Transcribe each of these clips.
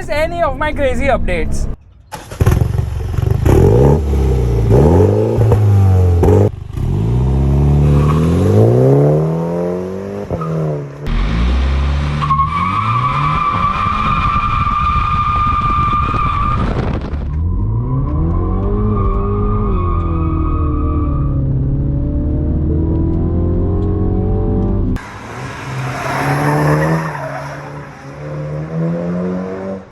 miss any of my crazy updates.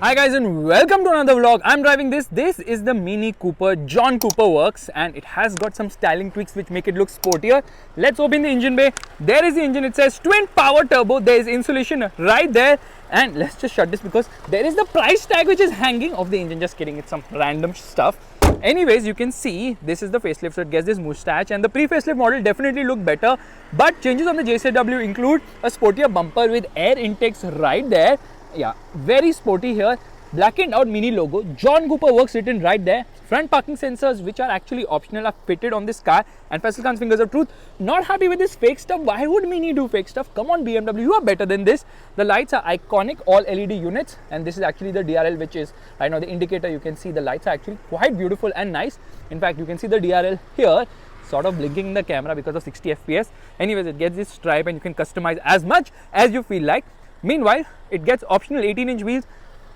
Hi guys and welcome to another vlog. I'm driving this. This is the MINI Cooper John Cooper Works and it has got some styling tweaks which make it look sportier. Let's open the engine bay. There is the engine. It says twin power turbo. There is insulation right there, and let's just shut this because there is the price tag which is hanging of the engine. Just kidding, it's some random stuff. Anyways, you can see this is the facelift, so it gets this moustache, and the pre-facelift model definitely look better, but changes on the JCW include a sportier bumper with air intakes right there. Yeah, very sporty here. Blackened out MINI logo, John Cooper Works written right there. Front parking sensors, which are actually optional, are fitted on this car, and Faisal Khan's fingers of truth. Not happy with this fake stuff. Why would MINI do fake stuff? Come on BMW, you are better than this. The lights are iconic, all LED units, and this is actually the DRL, which is right now the indicator. You can see the lights are actually quite beautiful and nice. In fact, you can see the DRL here sort of blinking in the camera because of 60 FPS. Anyways, it gets this stripe and you can customize as much as you feel like. Meanwhile, it gets optional 18-inch wheels,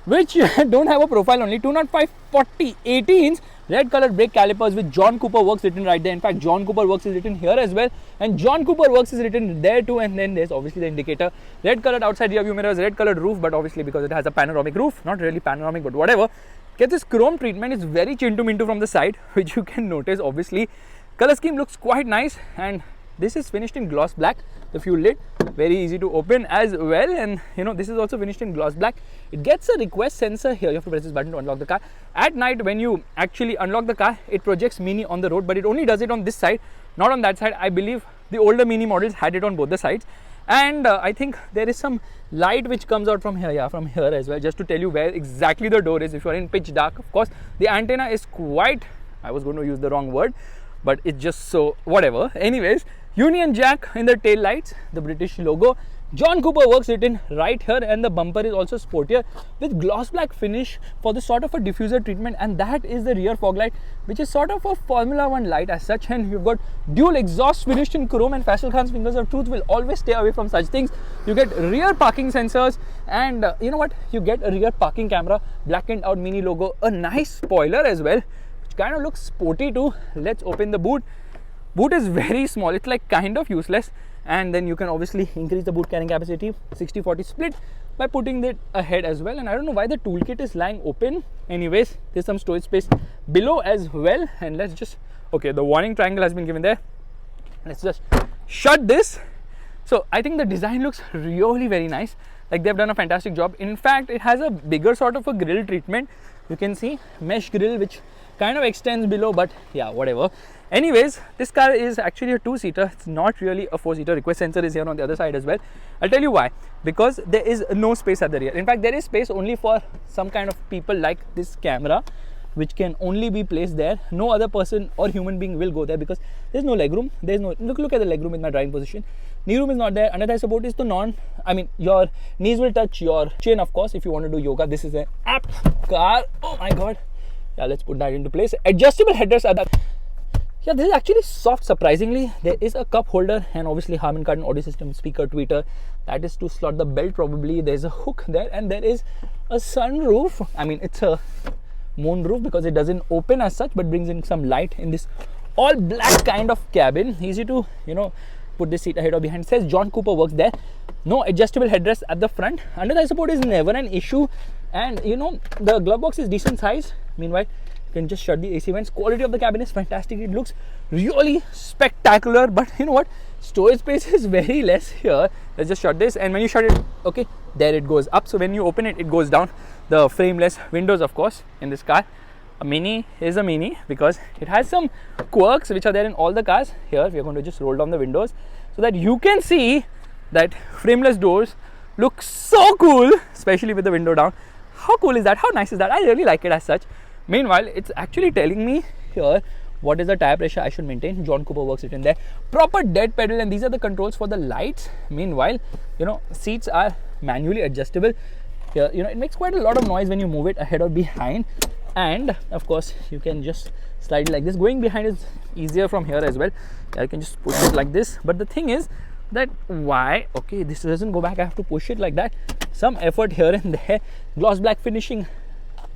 which don't have a profile, only 205 40 18s. Red colored brake calipers with John Cooper Works written right there. In fact, John Cooper Works is written here as well, and John Cooper Works is written there too. And then there's obviously the indicator. Red colored outside rear view mirrors, red colored roof, but obviously because it has a panoramic roof, not really panoramic, but whatever. Gets this chrome treatment. It's very chintu mintu from the side, which you can notice. Obviously, color scheme looks quite nice, and this is finished in gloss black. The fuel lid, very easy to open as well, and this is also finished in gloss black. It gets a request sensor here. You have to press this button to unlock the car. At night, when you actually unlock the car, it projects MINI on the road, but it only does it on this side, not on that side. I believe the older MINI models had it on both the sides. And I think there is some light which comes out from here, yeah, from here as well, just to tell you where exactly the door is if you are in pitch dark. Of course, the antenna is quite, I was going to use the wrong word, but it's just so whatever. Anyways, Union Jack in the tail lights, the British logo, John Cooper Works written right here, and the bumper is also sportier with gloss black finish for the sort of a diffuser treatment, and that is the rear fog light, which is sort of a Formula 1 light as such. And you've got dual exhaust finished in chrome, and Faisal Khan's fingers of truth will always stay away from such things. You get rear parking sensors, and you know what, you get a rear parking camera, blackened out MINI logo, a nice spoiler as well, which kind of looks sporty too. Let's open the boot. Boot is very small, it's like kind of useless, and then you can obviously increase the boot carrying capacity 60-40 split by putting it ahead as well. And I don't know why the toolkit is lying open. Anyways, there's some storage space below as well, and let's just, okay, the warning triangle has been given there. Let's just shut this. So I think the design looks really very nice, like they've done a fantastic job. In fact, it has a bigger sort of a grille treatment. You can see mesh grille which kind of extends below, but yeah, whatever. Anyways, this car is actually a two-seater. It's not really a four-seater. Request sensor is here on the other side as well. I'll tell you why. Because there is no space at the rear. In fact, there is space only for some kind of people like this camera, which can only be placed there. No other person or human being will go there because there's no legroom. There's no, look at the legroom in my driving position. Knee room is not there. Under thigh support is your knees will touch your chin, of course, if you want to do yoga. This is an apt car. Oh my god. Yeah, let's put that into place. Adjustable headrests are that. Yeah, this is actually soft, surprisingly. There is a cup holder and obviously Harman Kardon audio system, speaker, tweeter. That is to slot the belt probably. There's a hook there, and there is a sunroof. I mean, it's a moon roof because it doesn't open as such, but brings in some light in this all black kind of cabin. Easy to, put this seat ahead or behind. It says John Cooper Works there. No adjustable headrest at the front. Under thigh support is never an issue, and the glove box is decent size. Meanwhile, you can just shut the AC vents. Quality of the cabin is fantastic. It looks really spectacular, but you know what, storage space is very less here. Let's just shut this, and when you shut it, okay, there it goes up. So when you open it, it goes down. The frameless windows, of course, in this car. A MINI is a MINI because it has some quirks which are there in all the cars. Here we are going to just roll down the windows so that you can see that frameless doors look so cool, especially with the window down. How cool is that? How nice is that? I really like it as such. Meanwhile, it's actually telling me here what is the tire pressure I should maintain. John Cooper Works it in there. Proper dead pedal, and these are the controls for the lights. Meanwhile, seats are manually adjustable. here, you know, it makes quite a lot of noise when you move it ahead or behind. And of course you can just slide it like this. Going behind is easier from here as well. I can just push it like this, but the thing is that why, okay, this doesn't go back, I have to push it like that. Some effort here and there. Gloss black finishing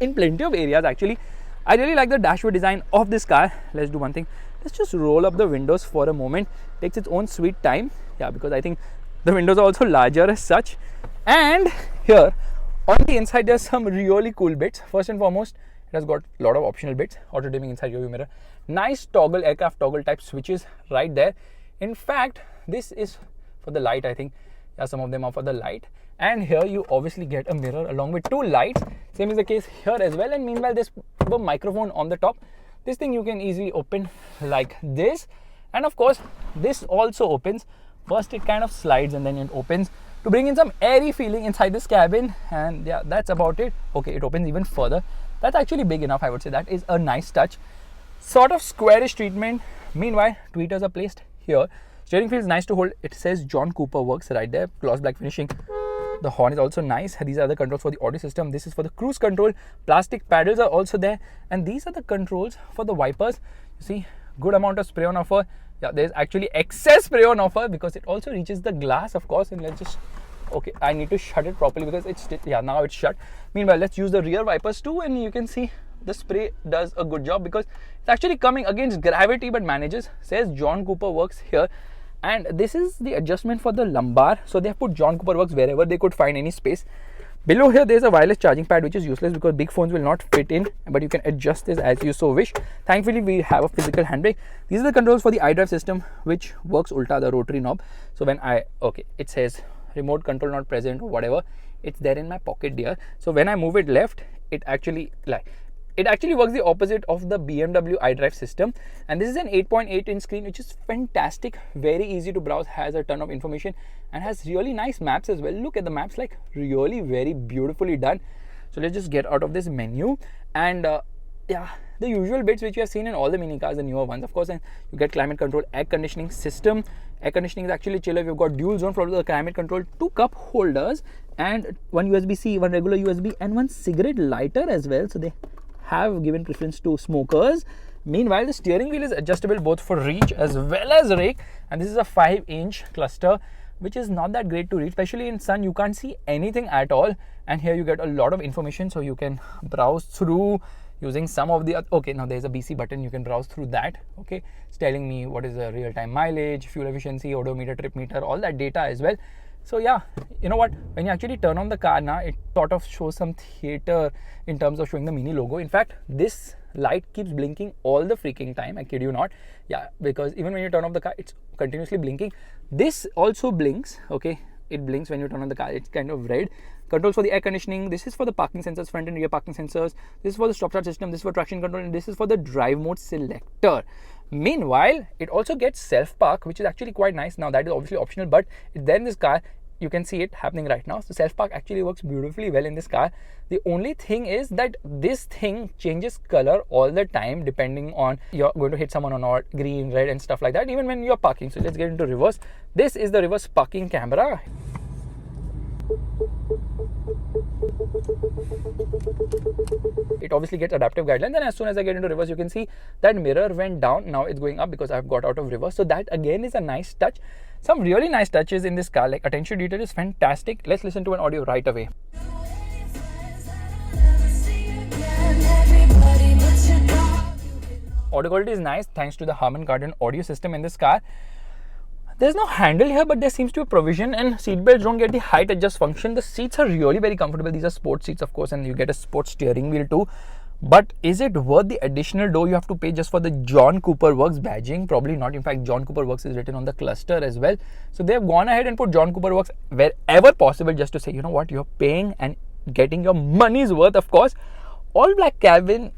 in plenty of areas actually. I really like the dashboard design of this car. Let's do one thing, let's just roll up the windows for a moment. Takes its own sweet time, yeah, because I think the windows are also larger as such. And here on the inside there's some really cool bits. First and foremost, it has got a lot of optional bits. Auto dimming inside rear view mirror, nice toggle, aircraft toggle type switches right there. In fact, this is for the light, I think. Yeah, some of them are for the light. And here you obviously get a mirror along with two lights. Same is the case here as well. And meanwhile, there's a microphone on the top. This thing you can easily open like this. And of course, this also opens. First it kind of slides and then it opens to bring in some airy feeling inside this cabin. And yeah, that's about it. Okay, it opens even further. That's actually big enough, I would say. That is a nice touch. Sort of squarish treatment. Meanwhile, tweeters are placed here. Steering wheel is nice to hold. It says John Cooper Works right there. Gloss black finishing. The horn is also nice. These are the controls for the audio system. This is for the cruise control. Plastic paddles are also there. And these are the controls for the wipers. You see, good amount of spray on offer. Yeah, there's actually excess spray on offer because it also reaches the glass, of course. And let's just, okay, I need to shut it properly because it's, yeah, now it's shut. Meanwhile, let's use the rear wipers too. And you can see the spray does a good job because it's actually coming against gravity but manages. Says John Cooper Works here. And this is the adjustment for the lumbar. So they have put John Cooper Works wherever they could find any space. Below here, there's a wireless charging pad, which is useless because big phones will not fit in, but you can adjust this as you so wish. Thankfully, we have a physical handbrake. These are the controls for the iDrive system, which works ulta, the rotary knob. So when it says remote control not present or whatever, it's there in my pocket, dear. So when I move it left, it actually works the opposite of the BMW iDrive system. And this is an 8.8 inch screen, which is fantastic, very easy to browse, has a ton of information and has really nice maps as well. Look at the maps, like really very beautifully done. So let's just get out of this menu and yeah, the usual bits which you have seen in all the mini cars, the newer ones, of course. And you get climate control, air conditioning system. Air conditioning is actually chiller. We've got dual zone for the climate control, 2 cup holders and one USB-C, one regular USB and one cigarette lighter as well. So they have given preference to smokers. Meanwhile, the steering wheel is adjustable both for reach as well as rake, and this is a 5-inch cluster, which is not that great to read, especially in sun. You can't see anything at all, and here you get a lot of information, so you can browse through using some of the okay, now there's a BC button, you can browse through that. Okay, it's telling me what is the real-time mileage, fuel efficiency, odometer, trip meter, all that data as well. So yeah, you know what, when you actually turn on the car now, it sort of shows some theater in terms of showing the Mini logo. In fact, this light keeps blinking all the freaking time, I kid you not. Yeah, because even when you turn off the car, it's continuously blinking. This also blinks, okay, it blinks when you turn on the car, it's kind of red. Controls for the air conditioning, this is for the parking sensors, front and rear parking sensors, this is for the stop start system, this is for traction control, and this is for the drive mode selector. Meanwhile, it also gets self park, which is actually quite nice. Now that is obviously optional, but then in this car, you can see it happening right now. So self park actually works beautifully well in this car. The only thing is that this thing changes color all the time depending on you're going to hit someone or not, green, red and stuff like that, even when you're parking. So let's get into reverse. This is the reverse parking camera. It obviously gets adaptive guidelines, and as soon as I get into reverse, you can see that mirror went down. Now it's going up because I've got out of reverse. So that again is a nice touch. Some really nice touches in this car, like attention to detail is fantastic. Let's listen to an audio right away. Audio quality is nice thanks to the Harman Kardon audio system in this car. There's no handle here, but there seems to be a provision, and seat belts don't get the height adjust function. The seats are really very comfortable. These are sports seats, of course, and you get a sports steering wheel too. But is it worth the additional dough you have to pay just for the John Cooper Works badging? Probably not. In fact, John Cooper Works is written on the cluster as well. So they have gone ahead and put John Cooper Works wherever possible just to say, you know what, you're paying and getting your money's worth, of course. All black cabin,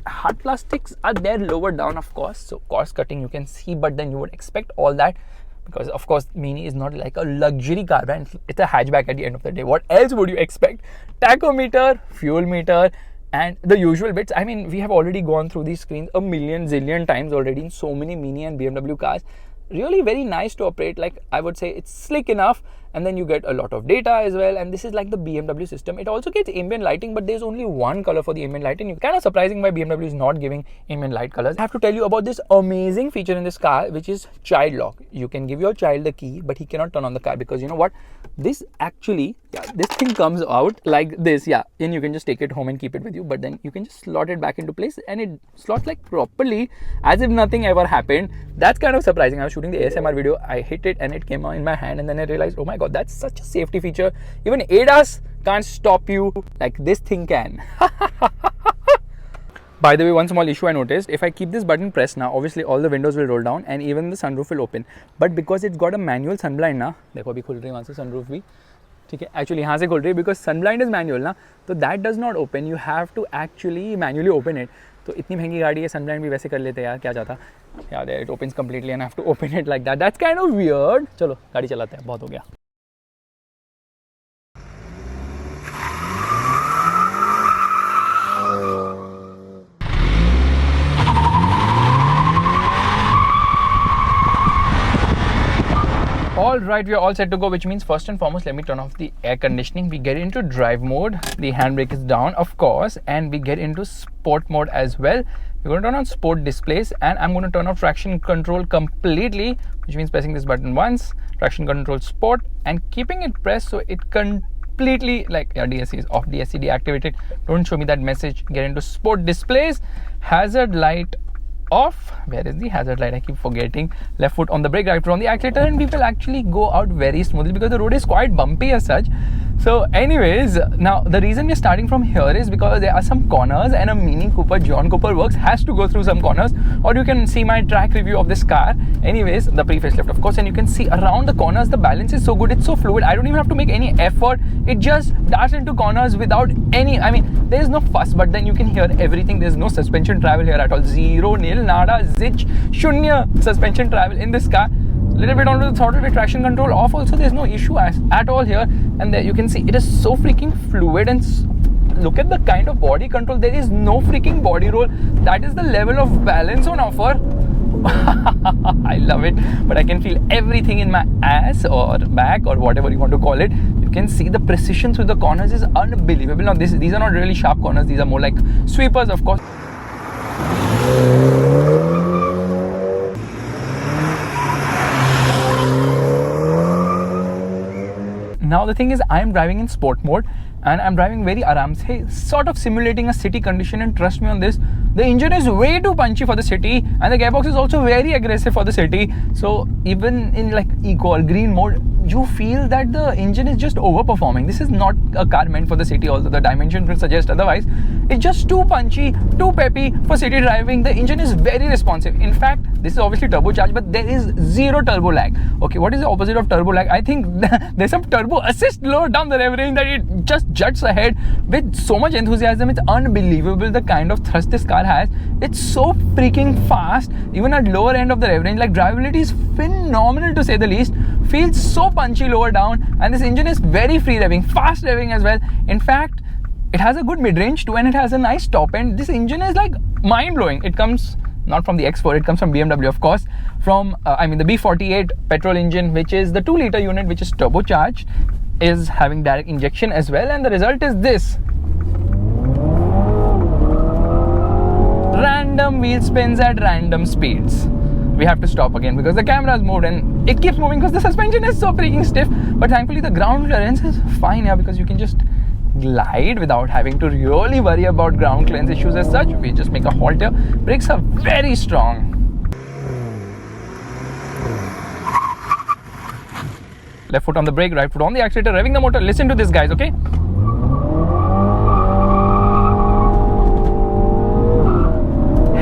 hard plastics are there lower down, of course. So cost cutting you can see, but then you would expect all that. Because of course Mini is not like a luxury car brand, it's a hatchback at the end of the day. What else would you expect? Tachometer, fuel meter and the usual bits. I mean, we have already gone through these screens a million zillion times already in so many Mini and BMW cars. Really very nice to operate. Like I would say, it's slick enough and then you get a lot of data as well. And this is like the BMW system. It also gets ambient lighting, but there's only one color for the ambient lighting. It's kind of surprising why BMW is not giving ambient light colors. I have to tell you about this amazing feature in this car, which is child lock. You can give your child the key, but he cannot turn on the car, because you know what, this actually, this thing comes out like this, and you can just take it home and keep it with you, but then you can just slot it back into place, and it slots like properly as if nothing ever happened. That's kind of surprising. I was shooting the ASMR video, I hit it and it came out in my hand, and then I realized, oh my god, that's such a safety feature. Even ADAS can't stop you like this thing can. By the way, one small issue I noticed, if I keep this button pressed now, obviously all the windows will roll down and even the sunroof will open. But because it's got a manual sunblind ना, देखो अभी खुल रही है वहाँ से sunroof भी, ठीक है, actually यहाँ से खुल रही है because sunblind is manual ना, तो that does not open. You have to actually manually open it. तो इतनी महंगी गाड़ी है, sunblind भी वैसे कर लेते यार, क्या जाता. Yeah, there it opens completely and I have to open it like that. That's kind of weird. चलो गाड़ी चलाते हैं, बहुत हो गया. Alright, we are all set to go, which means first and foremost, let me turn off the air conditioning. We get into drive mode, the handbrake is down of course, and we get into sport mode as well. We're going to turn on sport displays, and I'm going to turn off traction control completely, which means pressing this button once, traction control sport, and keeping it pressed so it completely, like, DSC is off, DSC deactivated, don't show me that message. Get into sport displays, hazard light off. Where is the hazard light? I keep forgetting. Left foot on the brake, right foot on the accelerator, and we will actually go out very smoothly because the road is quite bumpy as such. So anyways, now the reason we're starting from here is because there are some corners, and a MINI Cooper John Cooper Works has to go through some corners, or you can see my track review of this car. Anyways, the pre-facelift of course, and you can see around the corners the balance is so good, it's so fluid. I don't even have to make any effort. It just darts into corners without any, I mean, there is no fuss, but then you can hear everything. There's no suspension travel here at all. Zero, nil, nada, zitch, shunya suspension travel in this car. Little bit onto the throttle with traction control off also, there's no issue at all here. And there you can see it is so freaking fluid, and look at the kind of body control. There is no freaking body roll. That is the level of balance on offer. I love it, but I can feel everything in my ass or back or whatever you want to call it. You can see the precision through the corners is unbelievable. Now these are not really sharp corners, these are more like sweepers of course. Now the thing is, I am driving in sport mode and I'm driving very aram se, sort of simulating a city condition, and trust me on this, the engine is way too punchy for the city, and the gearbox is also very aggressive for the city. So even in like eco or green mode, you feel that the engine is just overperforming. This is not a car meant for the city, although the dimensions would suggest otherwise. It's just too punchy, too peppy for city driving. The engine is very responsive. In fact, this is obviously turbocharged, but there is zero turbo lag. Okay, what is the opposite of turbo lag? I think there's some turbo assist lower down the rev range that it just juts ahead with so much enthusiasm. It's unbelievable the kind of thrust this car has. It's so freaking fast, even at lower end of the rev range. Like, drivability is phenomenal to say the least. Feels so punchy lower down, and this engine is very free revving, fast revving as well. In fact, it has a good mid-range too, and it has a nice top end. This engine is like mind-blowing. It comes not from the X4, it comes from BMW of course, from the B48 petrol engine, which is the 2-liter unit, which is turbocharged, is having direct injection as well, and the result is this. Random wheel spins at random speeds. We have to stop again because the camera has moved, and it keeps moving because the suspension is so freaking stiff. But thankfully the ground clearance is fine here, because you can just glide without having to really worry about ground clearance issues as such. We just make a halt here. Brakes are very strong. Left foot on the brake, right foot on the accelerator, revving the motor. Listen to this, guys, okay?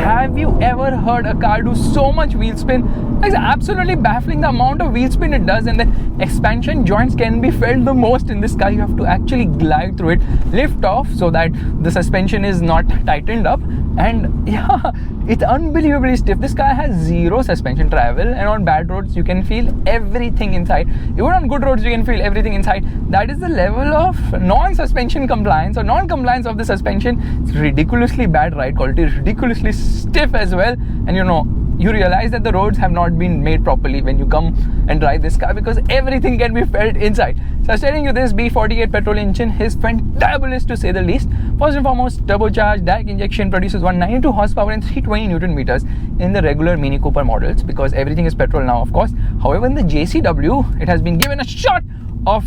Have you ever heard a car do so much wheel spin? It's absolutely baffling the amount of wheel spin it does, and the expansion joints can be felt the most in this car. You have to actually glide through it, lift off so that the suspension is not tightened up, and yeah, it's unbelievably stiff. This car has zero suspension travel, and on bad roads you can feel everything inside. Even on good roads you can feel everything inside. That is the level of non-suspension compliance or non-compliance of the suspension. It's ridiculously bad ride quality, ridiculously stiff as well, and you you realize that the roads have not been made properly when you come and drive this car, because everything can be felt inside. So I was telling you, this B48 petrol engine is fantabulous to say the least. First and foremost, turbocharged direct injection, produces 192 horsepower and 320 Newton meters in the regular Mini Cooper models, because everything is petrol now, of course. However, in the JCW, it has been given a shot of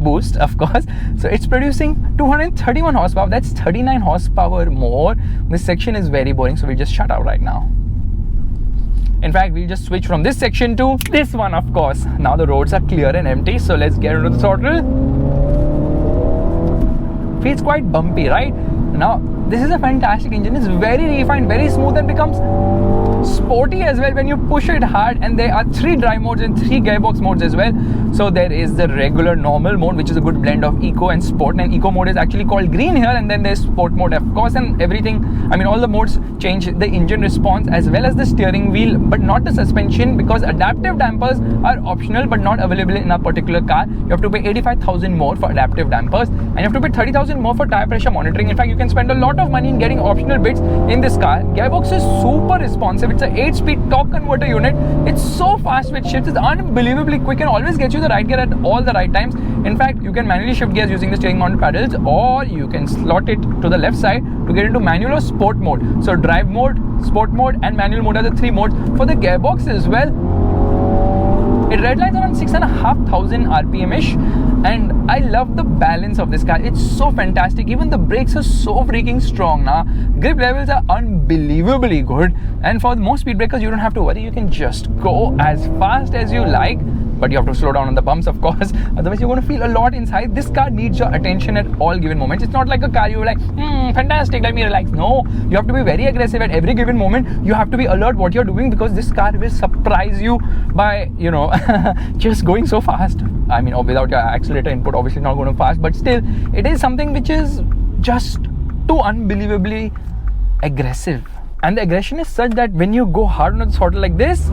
boost, of course. So it's producing 231 horsepower. That's 39 horsepower more. This section is very boring, so we'll just shut out right now. In fact, we'll just switch from this section to this one, of course. Now the roads are clear and empty, so let's get into the throttle. Feels quite bumpy, right? Now, this is a fantastic engine. It's very refined, very smooth, and becomes sporty as well when you push it hard. And there are 3 drive modes and 3 gearbox modes as well. So there is the regular normal mode, which is a good blend of eco and sport, and eco mode is actually called green here, and then there's sport mode, of course. And everything, I mean, all the modes change the engine response as well as the steering wheel, but not the suspension, because adaptive dampers are optional but not available in a particular car. You have to pay 85,000 more for adaptive dampers, and you have to pay 30,000 more for tire pressure monitoring. In fact, you can spend a lot of money in getting optional bits in this car. Gearbox is super responsive. It's a 8-speed torque converter unit. It's so fast with shifts. It's unbelievably quick and always gets you the right gear at all the right times. In fact, you can manually shift gears using the steering mounted pedals, or you can slot it to the left side to get into manual or sport mode. So drive mode, sport mode and manual mode are the 3 modes for the gearbox as well. It redlines around 6,500 RPM-ish, and I love the balance of this car. It's so fantastic. Even the brakes are so freaking strong now. Grip levels are unbelievably good, and for most speed breakers, you don't have to worry. You can just go as fast as you like, but you have to slow down on the bumps, of course. Otherwise, you're going to feel a lot inside. This car needs your attention at all given moments. It's not like a car you're like, fantastic, let me relax. No, you have to be very aggressive at every given moment. You have to be alert what you're doing, because this car will surprise you by, you know, just going so fast. I mean, without your accelerator input, obviously not going fast, but still, it is something which is just too unbelievably aggressive. And the aggression is such that when you go hard on the throttle like this,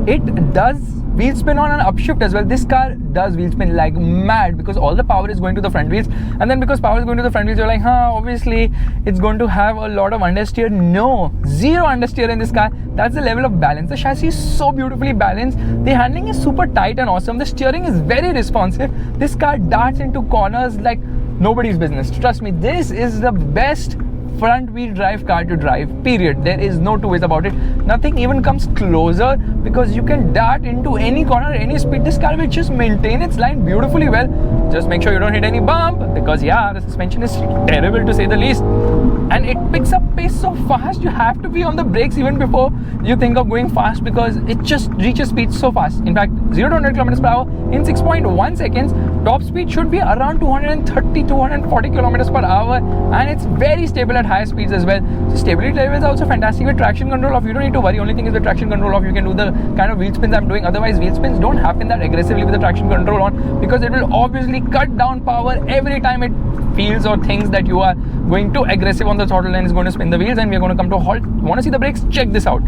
it does wheel spin on an upshift as well. This car does wheel spin like mad, because all the power is going to the front wheels, and then because power is going to the front wheels, you're like, obviously it's going to have a lot of understeer. No, zero understeer in this car. That's the level of balance. The chassis is so beautifully balanced. The handling is super tight and awesome. The steering is very responsive. This car darts into corners like nobody's business. Trust me, this is the best front wheel drive car to drive, period. There is no two ways about it. Nothing even comes closer, because you can dart into any corner, any speed. This car will just maintain its line beautifully well. Just make sure you don't hit any bump, because the suspension is terrible to say the least, and it picks up pace so fast. You have to be on the brakes even before you think of going fast, because it just reaches speed so fast. In fact, 0 to 100 km per hour in 6.1 seconds. Top speed should be around 230, 240 km per hour, and it's very stable at higher speeds as well. So stability levels are also fantastic. With traction control off, you don't need to worry. Only thing is with traction control off, you can do the kind of wheel spins I'm doing. Otherwise, wheel spins don't happen that aggressively with the traction control on, because it will obviously cut down power every time it feels or thinks that you are going too aggressive on the throttle and is going to spin the wheels, and we're going to come to a halt. Want to see the brakes? Check this out.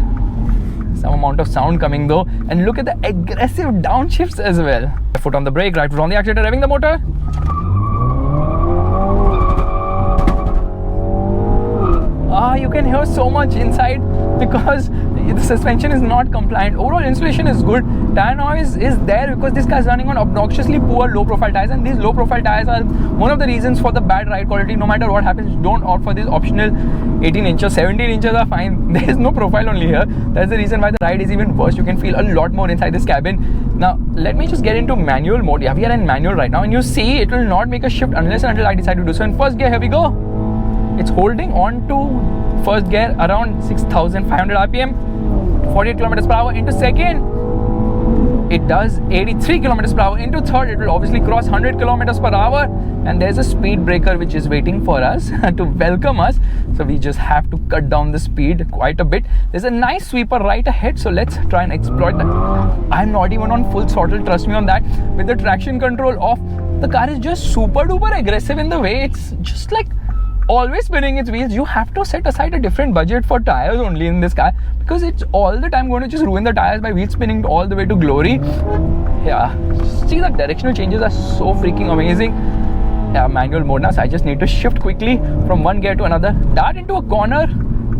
Some amount of sound coming though, and look at the aggressive downshifts as well. Left foot on the brake, right foot on the accelerator, revving the motor. You can hear so much inside because the suspension is not compliant. Overall insulation is good. Tire noise is there because this car is running on obnoxiously poor low profile tires, and these low profile tires are one of the reasons for the bad ride quality. No matter what happens, don't opt for this optional 18 inches. 17 inches are fine. There is no profile only here. That's the reason why the ride is even worse. You can feel a lot more inside this cabin. Now let me just get into manual mode. We are in manual right now, and you see it will not make a shift unless and until I decide to do so. In first gear, here we go. It's holding on to first gear around 6,500 RPM, 48 km per hour. Into second, it does 83 km per hour. Into third, it will obviously cross 100 km per hour, and there's a speed breaker which is waiting for us to welcome us. So we just have to cut down the speed quite a bit. There's a nice sweeper right ahead, so let's try and exploit that. I'm not even on full throttle, trust me on that. With the traction control off, the car is just super duper aggressive in the way it's just like always spinning its wheels. You have to set aside a different budget for tires only in this car, because it's all the time going to just ruin the tires by wheel spinning all the way to glory. Yeah, see, the directional changes are so freaking amazing. manual mode now, so I just need to shift quickly from one gear to another, dart into a corner,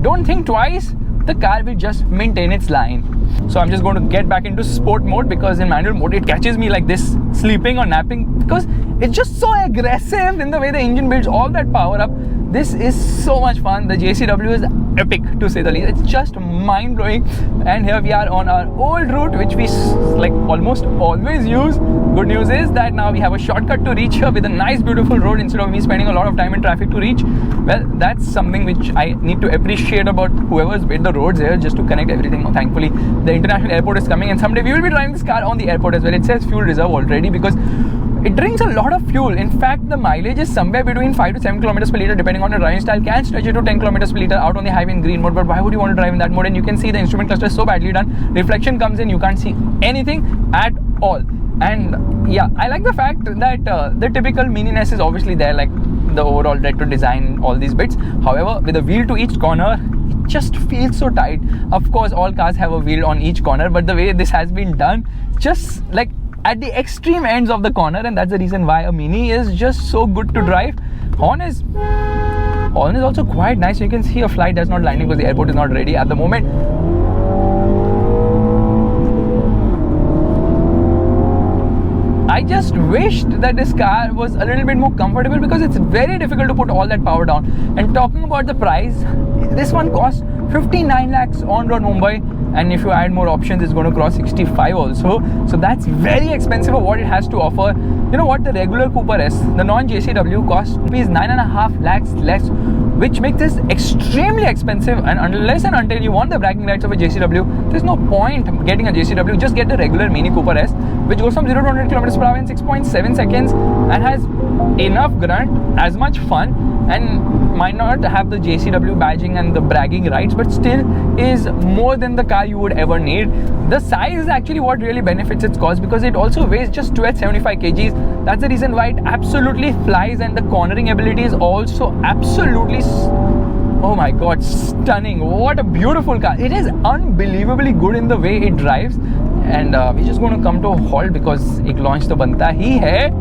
don't think twice, the car will just maintain its line. So I'm just going to get back into sport mode, because in manual mode it catches me like this, sleeping or napping, because it's just so aggressive in the way the engine builds all that power up. This is so much fun. The JCW is epic, to say the least. It's just mind-blowing. And here we are on our old route, which we like almost always use. Good news is that now we have a shortcut to reach here with a nice beautiful road, instead of me spending a lot of time in traffic to reach. Well, that's something which I need to appreciate about whoever's built the roads here, just to connect everything. Thankfully, the international airport is coming, and someday we will be driving this car on the airport as well. It says fuel reserve already, because it drinks a lot of fuel. In fact, the mileage is somewhere between 5 to 7 kilometers per liter, depending on your driving style. Can stretch it to 10 kilometers per liter out on the highway in green mode. But why would you want to drive in that mode? And you can see the instrument cluster is so badly done. Reflection comes in, you can't see anything at all. And yeah, I like the fact that the typical mininess is obviously there, like the overall retro design, all these bits. However, with a wheel to each corner, it just feels so tight. Of course, all cars have a wheel on each corner, but the way this has been done, just like at the extreme ends of the corner, and that's the reason why a Mini is just so good to drive. Horn is also quite nice. You can see a flight that's not landing because the airport is not ready at the moment. I just wished that this car was a little bit more comfortable, because it's very difficult to put all that power down. And talking about the price, this one costs 59 lakhs on road Mumbai, and if you add more options, it's going to cross 65 also. So that's very expensive for what it has to offer. You know what, the regular Cooper S, the non-JCW, costs rupees 9.5 lakhs less, which makes this extremely expensive. And unless and until you want the bragging rights of a JCW, there's no point getting a JCW. Just get the regular Mini Cooper S, which goes from 0 to 100 kilometers per hour in 6.7 seconds and has enough grunt, as much fun, and might not have the JCW badging and the bragging rights, but still is more than the car you would ever need. The size is actually what really benefits its cause, because it also weighs just 1275 kgs. That's the reason why it absolutely flies, and the cornering ability is also absolutely, oh my god, stunning. What a beautiful car. It is unbelievably good in the way it drives. And we're just going to come to a halt, because ek launch to banta hi hai.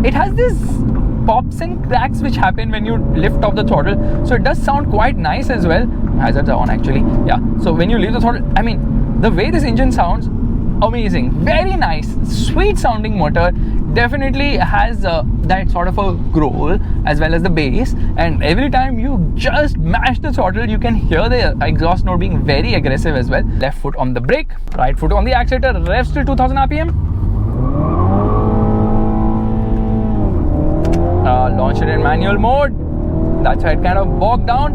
It has this pops and cracks which happen when you lift off the throttle, so it does sound quite nice as well. Hazards are on actually, yeah. So when you leave the throttle, I mean, the way this engine sounds, amazing, very nice, sweet sounding motor. Definitely has that sort of a growl as well as the bass, and every time you just mash the throttle, you can hear the exhaust note being very aggressive as well. Left foot on the brake, right foot on the accelerator, revs till 2000 rpm. Launch it in manual mode. That's why it kind of bogged down,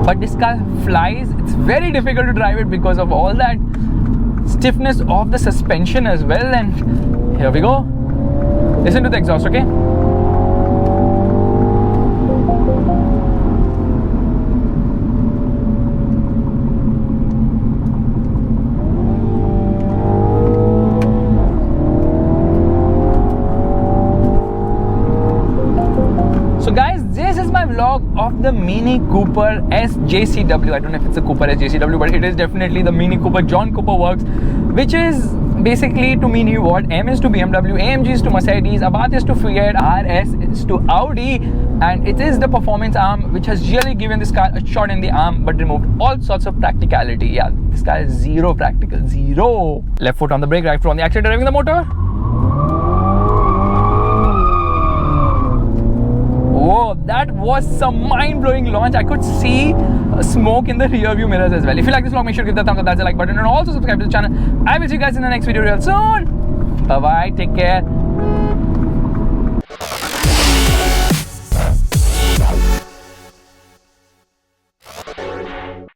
but this car flies. It's very difficult to drive it because of all that stiffness of the suspension as well. And here we go. Listen to the exhaust, okay? So guys, this is my vlog of the Mini Cooper S JCW. I don't know if it's a Cooper S JCW, but it is definitely the Mini Cooper John Cooper Works, which is basically to Mini what M is to BMW, AMG is to Mercedes, Abarth is to Fiat, RS is to Audi, and it is the performance arm which has really given this car a shot in the arm but removed all sorts of practicality. Yeah, this car is zero practical, zero. Left foot on the brake, right foot on the accelerator, driving the motor. Whoa, that was some mind-blowing launch. I could see smoke in the rear view mirrors as well. If you like this vlog, make sure to give the thumbs up, that's the like button, and also subscribe to the channel. I will see you guys in the next video real soon. Bye bye, take care.